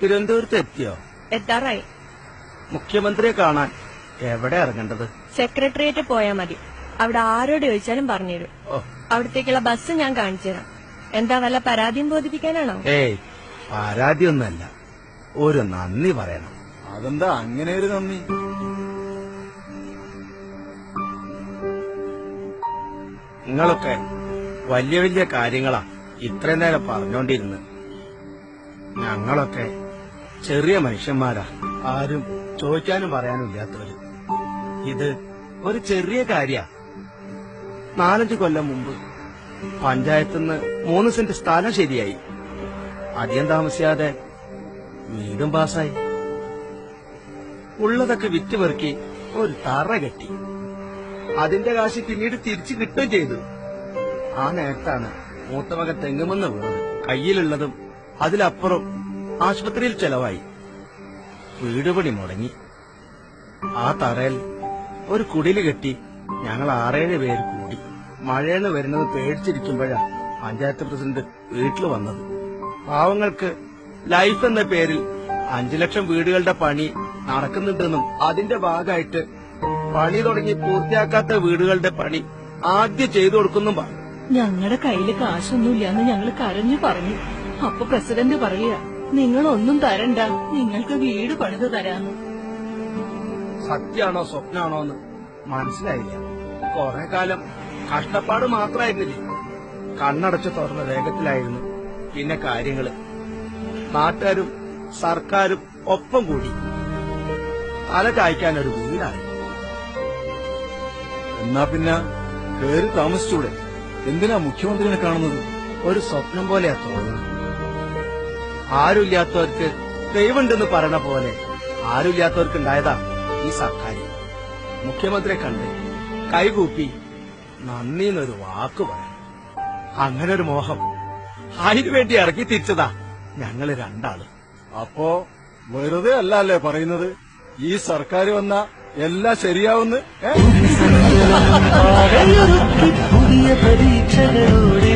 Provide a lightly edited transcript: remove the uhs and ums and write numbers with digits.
തിരുവനന്തപുരത്ത് എത്തിയോ? എത്താറായി. മുഖ്യമന്ത്രിയെ കാണാൻ എവിടെ ഇറങ്ങേണ്ടത്? സെക്രട്ടേറിയറ്റ് പോയാ മതി. അവിടെ ആരോട് ചോദിച്ചാലും പറഞ്ഞുതരും. അവിടത്തേക്കുള്ള ബസ് ഞാൻ കാണിച്ചുതരാം. എന്താ വല്ല പരാതിയും ബോധിപ്പിക്കാനാണോ? ഏയ്, പരാതിയൊന്നല്ല, ഒരു നന്ദി പറയണം. അതെന്താ അങ്ങനെ ഒരു നന്ദി? നിങ്ങളൊക്കെ വലിയ വലിയ കാര്യങ്ങളാ ഇത്രയും നേരം പറഞ്ഞോണ്ടിരുന്ന്. ഞങ്ങളൊക്കെ ചെറിയ മനുഷ്യന്മാരാ, ആരും ചോദിക്കാനും പറയാനും ഇല്ലാത്തവര്. ഇത് ഒരു ചെറിയ കാര്യ. 4-5 കൊല്ലം മുമ്പ് പഞ്ചായത്തിന്ന് 3 സെന്റ് സ്ഥലം ശരിയായി. അധികം താമസിയാതെ വീടും പാസായി. ഉള്ളതൊക്കെ വിറ്റ് പെറുക്കി ഒരു തറ കെട്ടി. അതിന്റെ കാശ് പിന്നീട് തിരിച്ചു കിട്ടുകയും ചെയ്തു. ആ നേരത്താണ് മൂത്തമകൻ തെങ്ങുമെന്ന് വീണത്. കയ്യിലുള്ളതും അതിലപ്പുറം ആശുപത്രിയിൽ ചെലവായി. വീട് പണി മുടങ്ങി. ആ തറയിൽ ഒരു കുടില് കെട്ടി ഞങ്ങൾ 6-7 പേര് കൂടി. മഴയെന്ന് വരുന്നത് പേടിച്ചിരിക്കുമ്പോഴാ പഞ്ചായത്ത് പ്രസിഡന്റ് വീട്ടിൽ വന്നത്. പാവങ്ങൾക്ക് ലൈഫ് എന്ന പേരിൽ 5 ലക്ഷം വീടുകളുടെ പണി നടക്കുന്നുണ്ടെന്നും അതിന്റെ ഭാഗമായിട്ട് പണി തുടങ്ങി പൂർത്തിയാക്കാത്ത വീടുകളുടെ പണി ആദ്യം ചെയ്തു കൊടുക്കുന്നു പറഞ്ഞു. ഞങ്ങളുടെ കയ്യില് കാശൊന്നുമില്ലാന്ന് ഞങ്ങൾ കരഞ്ഞു പറഞ്ഞു. അപ്പൊ പ്രസിഡന്റ് പറയുക, നിങ്ങളൊന്നും തരണ്ട, നിങ്ങൾക്ക് വീട് പണിത് തരാന്ന്. സത്യാണോ സ്വപ്നാണോ എന്ന് മനസ്സിലായില്ല. കുറെ കാലം കഷ്ടപ്പാട് മാത്രമായിരുന്നില്ലേ, കണ്ണടച്ചു തുറന്ന വേഗത്തിലായിരുന്നു പിന്നെ കാര്യങ്ങള്. നാട്ടുകാരും സർക്കാരും ഒപ്പം കൂടി തല കായ്ക്കാൻ ഒരു വീടായി. എന്നാ പിന്നെ കേറി താമസിച്ചൂടെ? എന്തിനാ മുഖ്യമന്ത്രിനെ കാണുന്നത്? ഒരു സ്വപ്നം പോലെയാ തോന്നുന്നത്. ആരുമില്ലാത്തവർക്ക് ദൈവമുണ്ടെന്ന് പറയണ പോലെ ആരുമില്ലാത്തവർക്കുണ്ടായതാ ഈ സർക്കാർ. മുഖ്യമന്ത്രിയെ കണ്ട് കൈകൂപ്പി നന്ദിന്നൊരു വാക്ക് പറയണം. അങ്ങനെ ഒരു മോഹം അതിനുവേണ്ടി ഇറക്കി തിരിച്ചതാ ഞങ്ങള് രണ്ടാള്. അപ്പോ വെറുതെ അല്ലേ പറയുന്നത്? ഈ സർക്കാർ വന്ന എല്ലാം ശരിയാവുന്ന്? പുതിയ പരീക്ഷകളോടെ